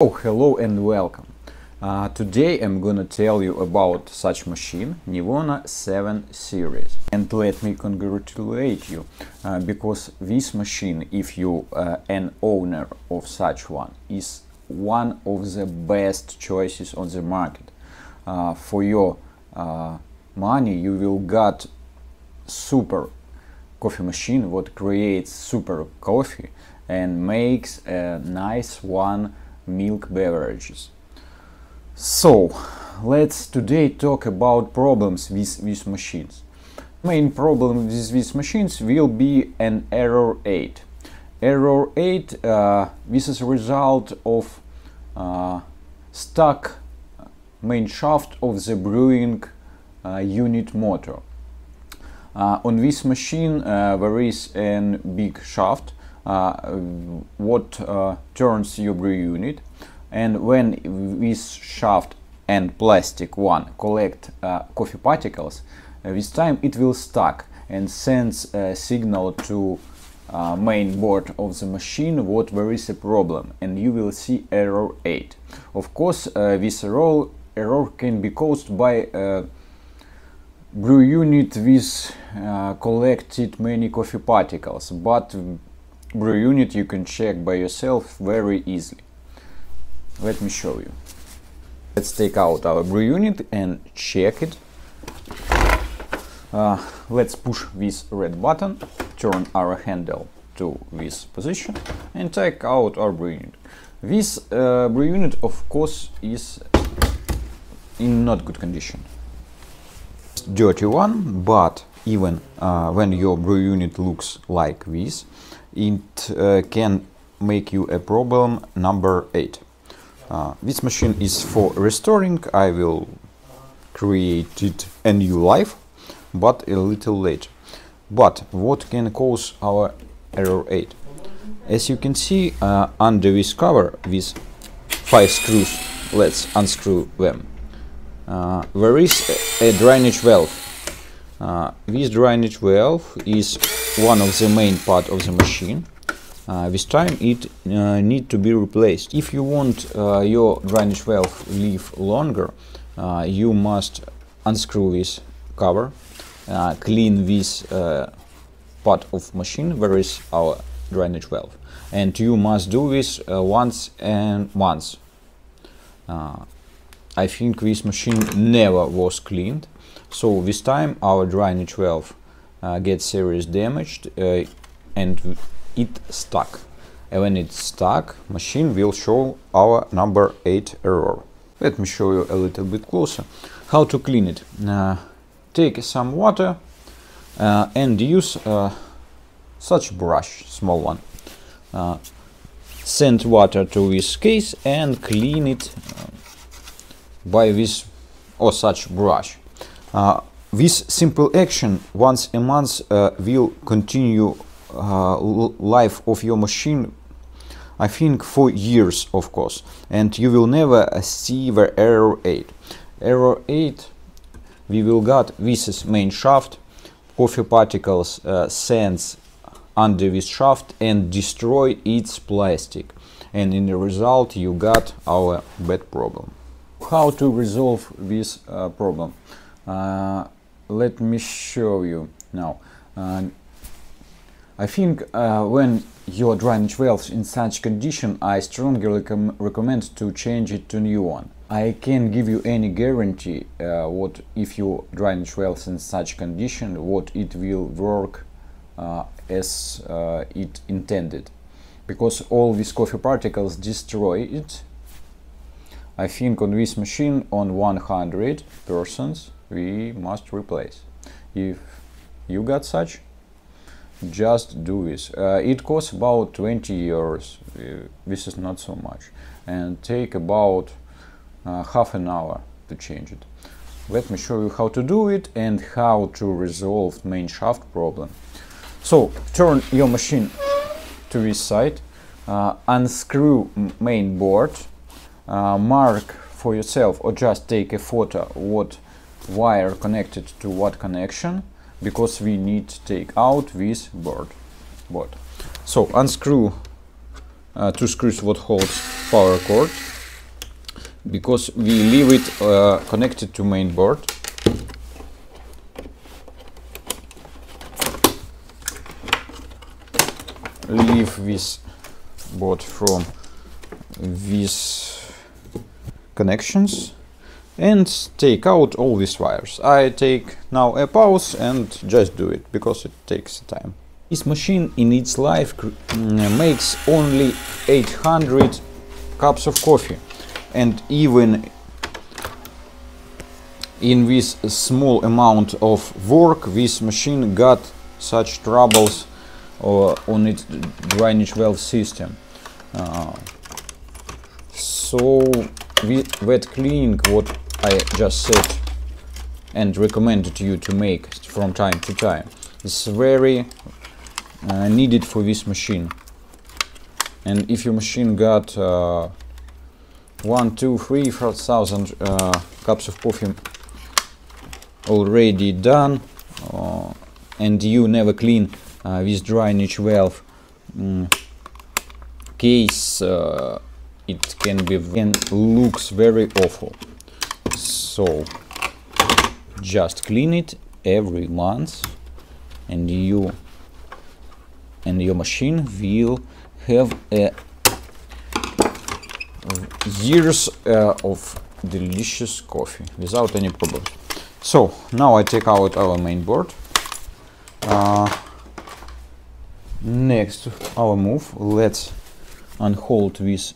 Oh, hello and welcome. Today I'm gonna tell you about such machine, Nivona 7 series. And let me congratulate you, because this machine, if you an owner of such one, is one of the best choices on the market. For your money you will get super coffee machine what creates super coffee and makes a nice one milk beverages. So let's today talk about problems with these machines. Main problem with these machines will be an error 8. Error 8, this is a result of stuck main shaft of the brewing unit motor. On this machine there is a big shaft what turns your brew unit, and when this shaft and plastic one collect coffee particles, this time it will stuck and sends a signal to main board of the machine what there is a problem, and you will see error 8. Of course this error can be caused by brew unit with collected many coffee particles, but brew unit you can check by yourself very easily. Let me show you. Let's take out our brew unit and check it. Let's push this red button, turn our handle to this position and take out our brew unit. This brew unit of course is in not good condition. Dirty one, but even when your brew unit looks like this, it can make you a problem number 8. This machine is for restoring. I will create it a new life, but a little later. But what can cause our error 8? As you can see, under this cover, with 5 screws, let's unscrew them. There is a drainage valve. This drainage valve is one of the main part of the machine. This time it need to be replaced. If you want your drainage valve live longer, you must unscrew this cover, clean this part of machine where is our drainage valve, and you must do this once and once. I think this machine never was cleaned, so this time our drainage valve gets serious damaged and it stuck. And when it's stuck, machine will show our number 8 error. Let me show you a little bit closer how to clean it. Take some water and use such brush, small one. Send water to this case and clean it by this or such brush. This simple action once a month will continue life of your machine, I think for years of course, and you will never see the error 8. Error 8, we will got this is main shaft, coffee particles sends under this shaft and destroy its plastic, and in the result you got our bad problem. How to resolve this problem? Let me show you now. I think when your drainage valve in such condition, I strongly recommend to change it to new one. I can't give you any guarantee what if your drainage valve in such condition, what it will work as it intended, because all these coffee particles destroy it. I think on this machine on 100% we must replace. If you got such, just do this. It costs about 20 euros. This is not so much, and take about half an hour to change it. Let me show you how to do it and how to resolve main shaft problem. So turn your machine to this side, unscrew main board, mark for yourself or just take a photo what wire connected to what connection, because we need to take out this board. So unscrew 2 screws what holds power cord because we leave it connected to main board. Leave this board from these connections and take out all these wires. I take now a pause and just do it because it takes time. This machine in its life makes only 800 cups of coffee, and even in this small amount of work this machine got such troubles on its drainage valve system. So wet cleaning, what I just said and recommended you to make from time to time, is very needed for this machine. And if your machine got 1, 2, 3, 4,000 cups of coffee already done, and you never clean this drainage valve case, it can be and looks very awful. So just clean it every month, and your machine will have years of delicious coffee without any problem. So now I take out our main board. Next our move, let's unhold this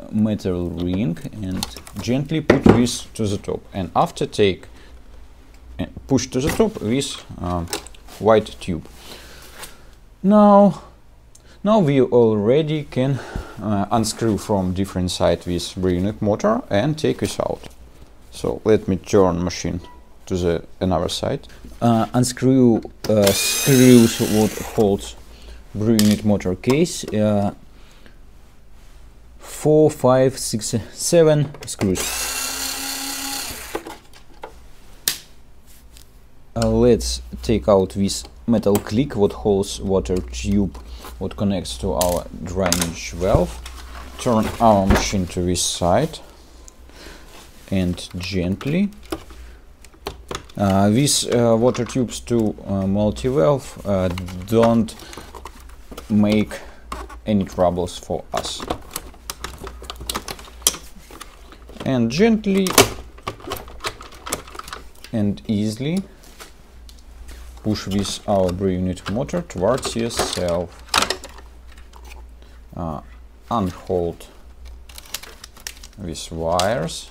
metal ring and gently put this to the top, and after take and push to the top this white tube. Now we already can unscrew from different side this Brew-Unit motor and take this out. So let me turn machine to the another side. Unscrew screws what holds Brew-Unit motor case. 4, 5, 6, 7 screws. Let's take out this metal click what holds water tube what connects to our drainage valve. Turn our machine to this side and gently these water tubes to multi-valve don't make any troubles for us. And gently and easily push this our Brew-Unit motor towards yourself. Unhold these wires.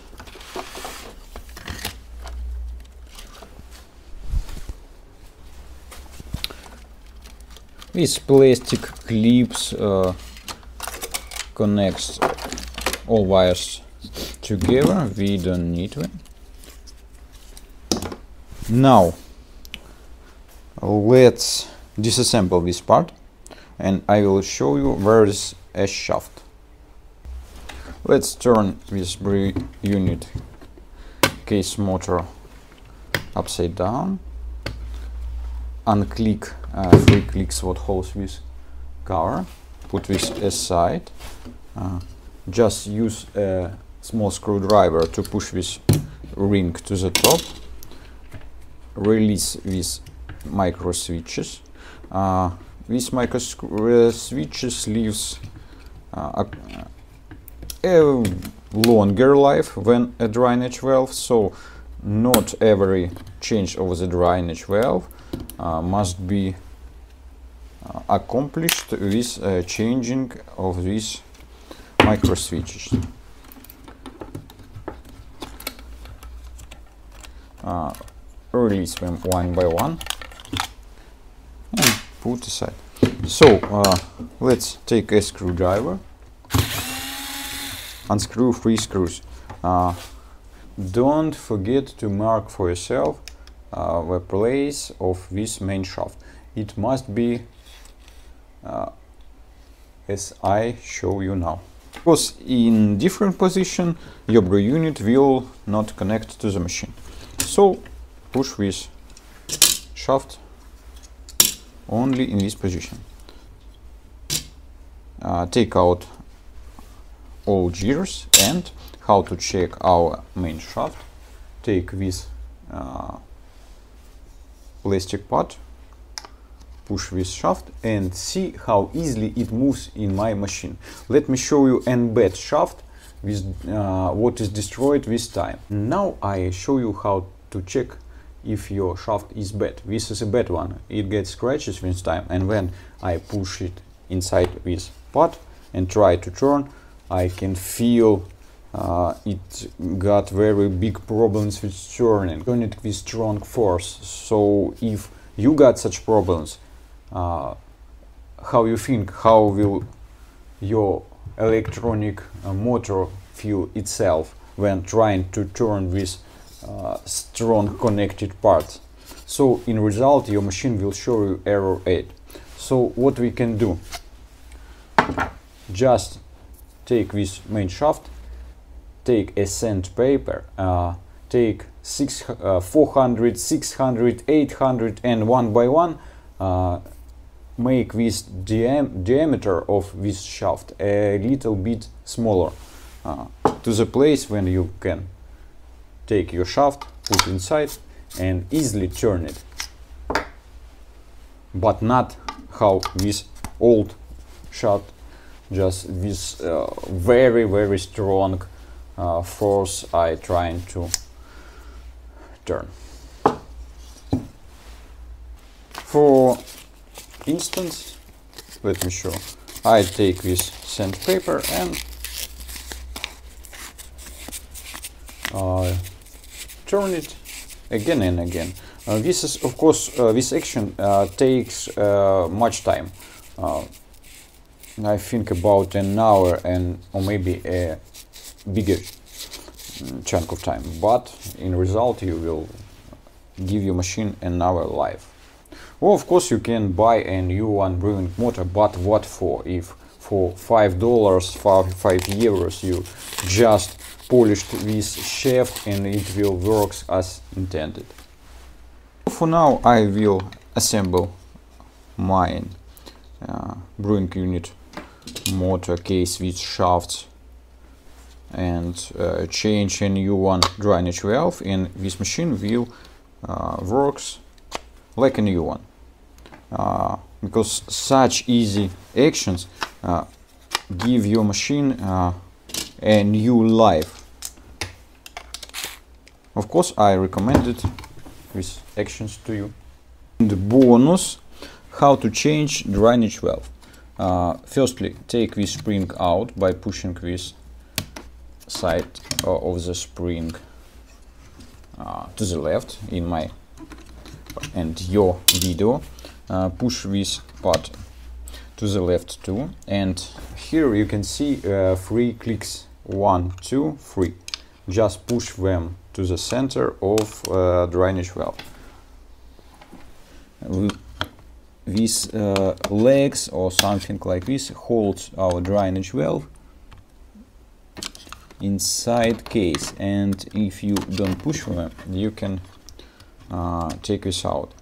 These plastic clips connects all wires together. We don't need them. Now let's disassemble this part and I will show you where is a shaft. Let's turn this Brew-Unit case motor upside down. Unclick 3 clicks what holds this cover. Put this aside. Just use a small screwdriver to push this ring to the top. Release these micro switches. These micro switches leaves a longer life than a drainage valve, so not every change of the drainage valve must be accomplished with changing of these micro switches. Release them one by one and put aside. So let's take a screwdriver, unscrew 3 screws. Don't forget to mark for yourself the place of this main shaft. It must be as I show you now, because in different position your Brew-Unit will not connect to the machine. So push this shaft only in this position. Take out all gears and how to check our main shaft. Take this plastic part, push this shaft and see how easily it moves in my machine. Let me show you a bad shaft with what is destroyed this time. Now I show you how to check if your shaft is bad. This is a bad one. It gets scratches this time, and when I push it inside this part and try to turn, I can feel it got very big problems with turning. Turn it with strong force. So if you got such problems, how you think, how will your electronic motor feel itself when trying to turn this strong connected parts? So in result your machine will show you error 8. So what we can do, just take this main shaft, take a sandpaper, take 400, 600, 800 and one by one make this diameter of this shaft a little bit smaller, to the place when you can take your shaft, put inside and easily turn it, but not how this old shaft, just this very strong force I trying to turn. For instance, let me show. I take this sandpaper and turn it again and again. This is, of course, this action takes much time. I think about an hour or maybe a bigger chunk of time, but in result you will give your machine an hour life. Well, of course you can buy a new one brewing motor, but what for? If for $5, 5 euros you just polished this shaft and it will work as intended. For now I will assemble my brewing unit motor case with shafts and change a new one drainage valve, and this machine will works like a new one, because such easy actions give your machine a new life. Of course I recommended these actions to you. And bonus, how to change drainage valve. Firstly, take this spring out by pushing this side of the spring to the left in my and your video. Push this part to the left too, and here you can see 3 clicks, 1, 2, 3. Just push them to the center of drainage valve. These legs or something like this holds our drainage valve inside case, and if you don't push them you can take this out,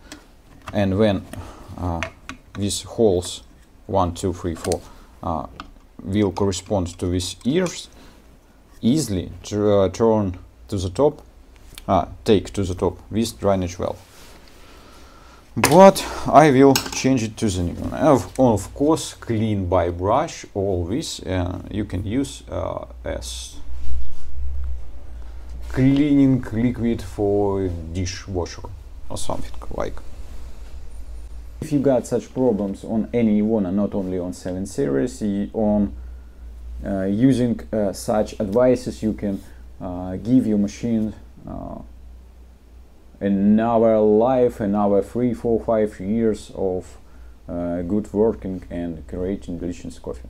and when these holes 1, 2, 3, 4 will correspond to these ears, easily turn to the top, take to the top this drainage valve. But I will change it to the new one. Of course, clean by brush. All this you can use as cleaning liquid for dishwasher or something like. If you got such problems on any Ewona, not only on 7 series, on using such advices, you can give your machine another life, another 3, 4, 5 years of good working and creating delicious coffee.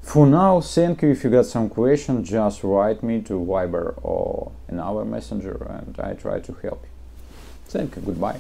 For now, thank you. If you got some questions, just write me to Viber or another messenger and I try to help you. Thank you, goodbye.